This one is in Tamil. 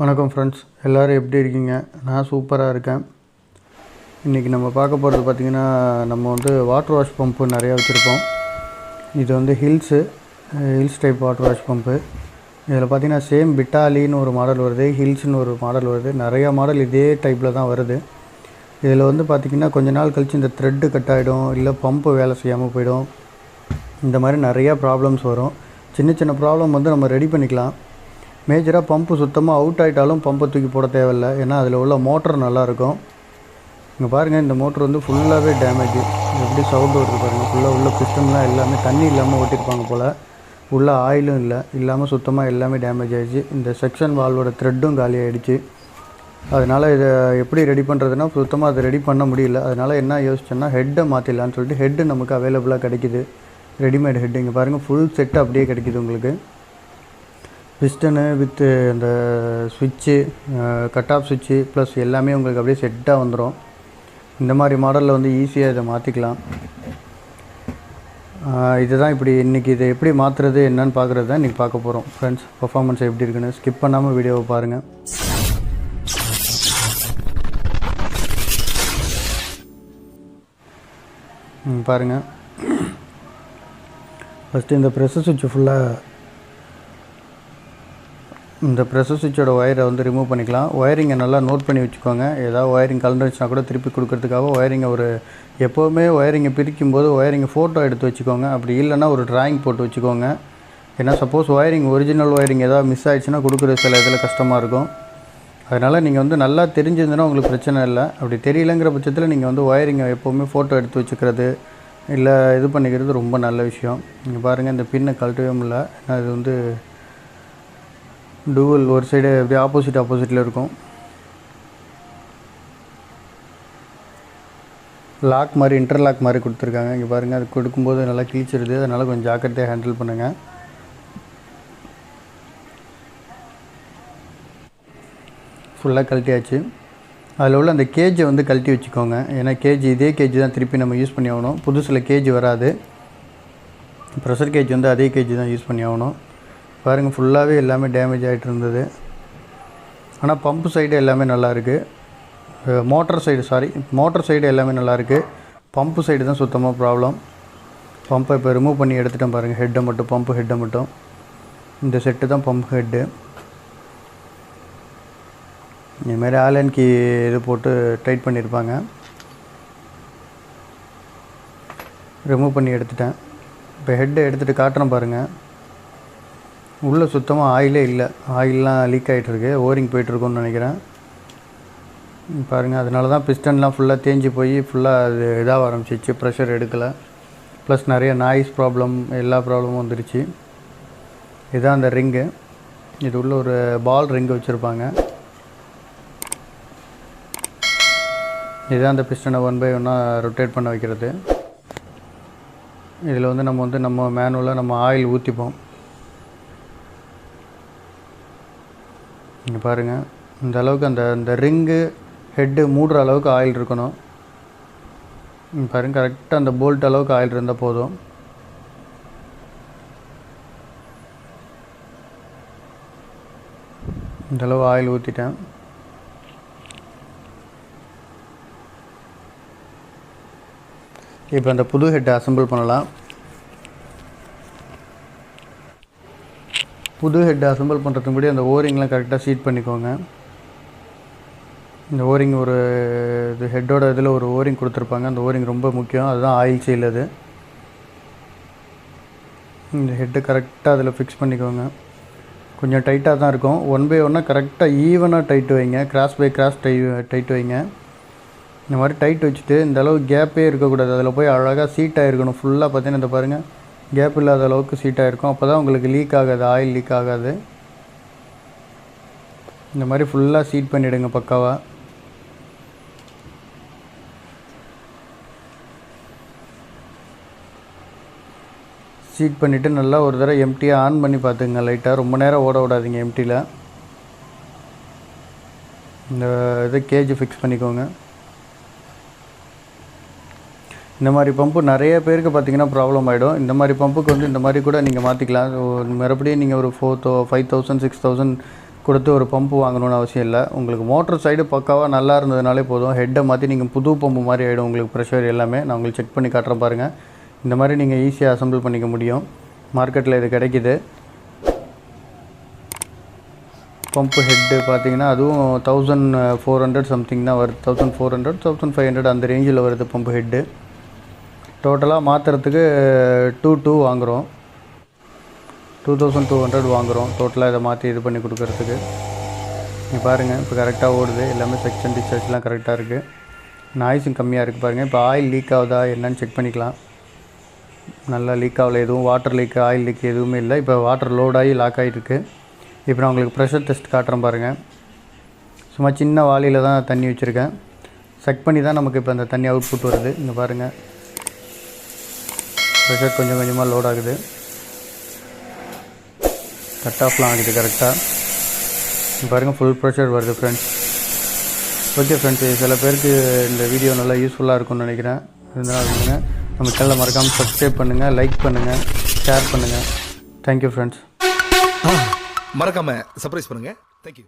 வணக்கம் ஃப்ரெண்ட்ஸ், எல்லோரும் எப்படி இருக்கீங்க? நான் சூப்பராக இருக்கேன். இன்றைக்கி நம்ம பார்க்க போகிறது பார்த்திங்கன்னா, நம்ம வந்து வாட்டர் வாஷ் பம்ப்பு நிறையா வச்சுருப்போம். இது வந்து hills type water wash pump. இதில் பார்த்திங்கன்னா சேம் பிட்டாலின்னு ஒரு மாடல் வருது, ஹில்ஸ்னு ஒரு மாடல் வருது, நிறையா மாடல் இதே டைப்பில் தான் வருது. இதில் வந்து பார்த்திங்கன்னா கொஞ்ச நாள் கழித்து இந்த த்ரெட்டு கட் ஆகிடும், இல்லை பம்ப்பு வேலை செய்யாமல் போயிடும். இந்த மாதிரி நிறையா ப்ராப்ளம்ஸ் வரும். சின்ன சின்ன ப்ராப்ளம் வந்து நம்ம ரெடி பண்ணிக்கலாம். மேஜராக பம்பு சுத்தமாக அவுட் ஆகிட்டாலும் பம்பை தூக்கி போட தேவையில்லை, ஏன்னா அதில் உள்ள மோட்டர் நல்லாயிருக்கும். இங்கே பாருங்கள், இந்த மோட்ரு வந்து ஃபுல்லாகவே டேமேஜ். எப்படி சவுண்டு வருது பாருங்கள். ஃபுல்லாக உள்ள பிஸ்டன்லாம் எல்லாமே தண்ணி இல்லாமல் ஓட்டியிருப்பாங்க போல். உள்ள ஆயிலும் இல்லாமல் சுத்தமாக எல்லாமே டேமேஜ் ஆகிடுச்சு. இந்த செக்ஷன் வால்வோட த்ரெட்டும் காலி ஆகிடுச்சு. அதனால் இதை எப்படி ரெடி பண்ணுறதுனா, சுத்தமாக அதை ரெடி பண்ண முடியல. அதனால் என்ன யோசிச்சேன்னா, ஹெட்டை மாற்றிடலான்னு சொல்லிட்டு ஹெட்டு நமக்கு அவைலபிளாக கிடைக்கிது, ரெடிமேட் ஹெட்டு. இங்கே பாருங்கள், ஃபுல் செட்டு அப்படியே கிடைக்கிது உங்களுக்கு. பிஸ்டனு வித்து அந்த ஸ்விட்சு, கட் ஆஃப் சுவிட்சு ப்ளஸ் எல்லாமே உங்களுக்கு அப்படியே செட்டாக வந்துடும். இந்த மாதிரி மாடலில் வந்து ஈஸியாக இதை மாற்றிக்கலாம். இதுதான் இப்படி இன்றைக்கி இதை எப்படி மாற்றுறது என்னன்னு பார்க்குறது தான் இன்றைக்கி பார்க்க போகிறோம். ஃப்ரெண்ட்ஸ், பர்ஃபார்மன்ஸ் எப்படி இருக்குன்னு ஸ்கிப் பண்ணாமல் வீடியோவை பாருங்கள். பாருங்கள், ஃபஸ்ட்டு இந்த ப்ரெஷர் சுவிட்சு இந்த ப்ரெஷர் சுவிட்சோட ஒயரை வந்து ரிமூவ் பண்ணிக்கலாம். ஒயரிங்கை நல்லா நோட் பண்ணி வச்சுக்கோங்க. ஏதாவது ஒயரிங் கலந்துருச்சுனா கூட திருப்பி கொடுக்கறதுக்காக ஒயரிங்கை எப்போவுமே ஒயரிங்கை பிரிக்கும் போது ஒயரிங்கை ஃபோட்டோ எடுத்து வச்சுக்கோங்க. அப்படி இல்லைன்னா ஒரு ட்ராயிங் போட்டு வச்சுக்கோங்க. ஏன்னா சப்போஸ் ஒரிஜினல் ஒயரிங் ஏதாவது மிஸ் ஆகிடுச்சுன்னா கொடுக்குறது சில இதில் கஷ்டமாக இருக்கும். அதனால் நீங்கள் வந்து நல்லா தெரிஞ்சிருந்ததுன்னா உங்களுக்கு பிரச்சனை இல்லை. அப்படி தெரியலங்கிற பட்சத்தில் நீங்கள் வந்து ஒயரிங்கை எப்போவுமே ஃபோட்டோ எடுத்து வச்சுக்கிறது இல்லை இது பண்ணிக்கிறது ரொம்ப நல்ல விஷயம். நீங்கள் பாருங்கள், இந்த பின்னை கழட்டவே முடியல. ஏன்னா இது வந்து டூவல் ஒரு சைடு அப்படியே ஆப்போசிட்டில் இருக்கும். லாக் மாதிரி இன்டர்லாக் மாதிரி கொடுத்துருக்காங்க. இங்கே பாருங்கள், அது கொடுக்கும்போது நல்லா கிழிச்சிடுது. அதனால் கொஞ்சம் ஜாக்கிரதையாக ஹேண்டில் பண்ணுங்கள். ஃபுல்லாக கழட்டியாச்சு. அதில் உள்ள அந்த கேஜை வந்து கழட்டி வச்சுக்கோங்க. ஏன்னா இதே கேஜ் தான் திருப்பி நம்ம யூஸ் பண்ணி ஆகணும். புதுசில் கேஜ் வராது. ப்ரெஷர் கேஜ் வந்து அதே கேஜ் தான் யூஸ் பண்ணி ஆகணும். பாருங்கள், ஃபுல்லாகவே எல்லாமே டேமேஜ் ஆகிட்டு இருந்தது. ஆனால் பம்பு சைடு எல்லாமே நல்லாயிருக்கு. மோட்டர் சைடு எல்லாமே நல்லாயிருக்கு. பம்பு சைடு தான் சுத்தமாக ப்ராப்ளம். பம்பை இப்போ ரிமூவ் பண்ணி எடுத்துட்டேன் பாருங்கள். ஹெட்டை மட்டும், பம்பு ஹெட்டை மட்டும். இந்த செட்டு தான் பம்பு ஹெட்டு. இதுமாரி ஆலன் கீ இது போட்டு டைட் பண்ணியிருப்பாங்க. ரிமூவ் பண்ணி எடுத்துட்டேன். இப்போ ஹெட்டை எடுத்துகிட்டு காட்டுறேன் பாருங்கள். உள்ளே சுத்தமாக ஆயிலே இல்லை. ஆயிலெலாம் லீக் ஆகிட்டுருக்கு. ஓரிங் போய்ட்டுருக்குன்னு நினைக்கிறேன். பாருங்கள், அதனால தான் பிஸ்டன்லாம் ஃபுல்லாக தேஞ்சு போய் ஃபுல்லாக அது இதாக ஆரம்பிச்சிச்சு. ப்ரெஷர் எடுக்கலை. ப்ளஸ் நிறைய நாய்ஸ் ப்ராப்ளம், எல்லா ப்ராப்ளமும் வந்துருச்சு. இதுதான் அந்த ரிங்கு. இது உள்ள ஒரு பால் ரிங்கு வச்சுருப்பாங்க. இதுதான் அந்த பிஸ்டனை 1 by 1 ரொட்டேட் பண்ண வைக்கிறது. இதில் வந்து நம்ம மேனுவலாக நம்ம ஆயில் ஊற்றிப்போம். இங்கே பாருங்கள், இந்த அளவுக்கு அந்த ரிங்கு ஹெட்டு மூடுற அளவுக்கு ஆயில் இருக்கணும். பாருங்கள், கரெக்டாக அந்த போல்ட் அளவுக்கு ஆயில் இருந்தால் போதும். இந்த அளவு ஆயில் ஊற்றிட்டேன். இப்போ அந்த புது ஹெட்டை அசெம்பிள் பண்ணலாம். புது ஹெட்டை அசெம்பிள் பண்ணுறதுக்கு முன்னாடி அந்த ஓரிங்லாம் கரெக்டாக சீட் பண்ணிக்கோங்க. இந்த ஓரிங் இது ஹெட்டோட இதில் ஒரு ஓரிங் கொடுத்துருப்பாங்க. அந்த ஓரிங் ரொம்ப முக்கியம். அதுதான் ஆயில் சீல். அது இந்த ஹெட்டு கரெக்டாக அதில் ஃபிக்ஸ் பண்ணிக்கோங்க. கொஞ்சம் டைட்டாக தான் இருக்கும். 1 by 1 கரெக்டாக ஈவனாக டைட் வைங்க. கிராஸ் பை கிராஸ் டைட் வைங்க. இந்த மாதிரி டைட் வச்சுட்டு இந்த அளவு கேப்பே இருக்கக்கூடாது. அதில் போய் அழகாக சீட்டாக இருக்கணும். ஃபுல்லாக பார்த்தீங்கன்னா இந்த பாருங்கள், கேப் இல்லாத அளவுக்கு சீட்டாக இருக்கும். அப்போ தான் உங்களுக்கு லீக் ஆகாது, ஆயில் லீக் ஆகாது. இந்த மாதிரி ஃபுல்லாக சீட் பண்ணிவிடுங்க பக்காவாக. சீட் பண்ணிவிட்டு நல்லா ஒரு தடவை எம்டியாக ஆன் பண்ணி பார்த்துங்க. லைட்டாக ரொம்ப நேரம் ஓட விடாதீங்க எம்டியில். இந்த இது கேஜ் ஃபிக்ஸ் பண்ணிக்கோங்க. இந்த மாதிரி பம்பு நிறைய பேருக்கு பார்த்திங்கன்னா ப்ராப்ளம் ஆகிடும். இந்த மாதிரி பம்புக்கு வந்து இந்த மாதிரி கூட நீங்கள் மாற்றிக்கலாம். மறுபடியும் நீங்கள் ஒரு 4,000 5,000 6,000 கொடுத்து ஒரு பம்பு வாங்கணும்னு அவசியம் இல்லை. உங்களுக்கு மோட்டர் சைடு பக்காவாக நல்லா இருந்ததுனாலே போதும். ஹெட்டை மாற்றி நீங்கள் புது பம்பு மாதிரி ஆகிடும் உங்களுக்கு ப்ரெஷர் எல்லாமே. நான் உங்களுக்கு செக் பண்ணி காட்டுறேன் பாருங்கள். இந்த மாதிரி நீங்கள் ஈஸியாக அசம்பிள் பண்ணிக்க முடியும். மார்க்கெட்டில் இது கிடைக்கிது. பம்பு ஹெட்டு பார்த்தீங்கன்னா அதுவும் 1400 சம்திங் தான் வருது. 1400 1500 அந்த ரேஞ்சில் வருது பம்பு ஹெட்டு. டோட்டலாக மாற்றுறதுக்கு 2 வாங்குகிறோம். 2200 வாங்குகிறோம் டோட்டலாக இதை மாற்றி இது பண்ணி கொடுக்கறதுக்கு. நீங்கள் பாருங்கள் இப்போ கரெக்டாக ஓடுது. எல்லாமே செக்ஷன் டிஸ்சார்ஜ்லாம் கரெக்டாக இருக்குது. நாய்ஸும் கம்மியாக இருக்குது பாருங்கள். இப்போ ஆயில் லீக் ஆகுதா என்னன்னு செக் பண்ணிக்கலாம். நல்லா லீக் ஆகலை, எதுவும் வாட்டர் லீக் ஆயில் லீக் எதுவுமே இல்லை. இப்போ வாட்டர் லோடாகி லாக் ஆகிட்டுருக்கு. இப்போ நான் உங்களுக்கு ப்ரெஷர் டெஸ்ட் காட்டுறேன் பாருங்கள். சும்மா சின்ன வாளியில் தான் தண்ணி வச்சுருக்கேன். செக் பண்ணி தான் நமக்கு இப்போ அந்த தண்ணி அவுட்புட் வருது. இங்கே பாருங்கள் ப்ரெஷர் கொஞ்சம் கொஞ்சமாக லோட் ஆகுது. கட் ஆஃப்லாம் ஆகுது கரெக்டாக. பாருங்கள் ஃபுல் ப்ரெஷர் வருது ஃப்ரெண்ட்ஸ். ஓகே ஃப்ரெண்ட்ஸ், சில பேருக்கு இந்த வீடியோ நல்லா யூஸ்ஃபுல்லாக இருக்கும்னு நினைக்கிறேன். இருந்தாலும் நம்ம சேனலை மறக்காமல் சப்ஸ்கிரைப் பண்ணுங்கள், லைக் பண்ணுங்கள், ஷேர் பண்ணுங்கள். Thank you friends. மறக்காம சர்ப்ரைஸ் பண்ணுங்க. தேங்க்யூ.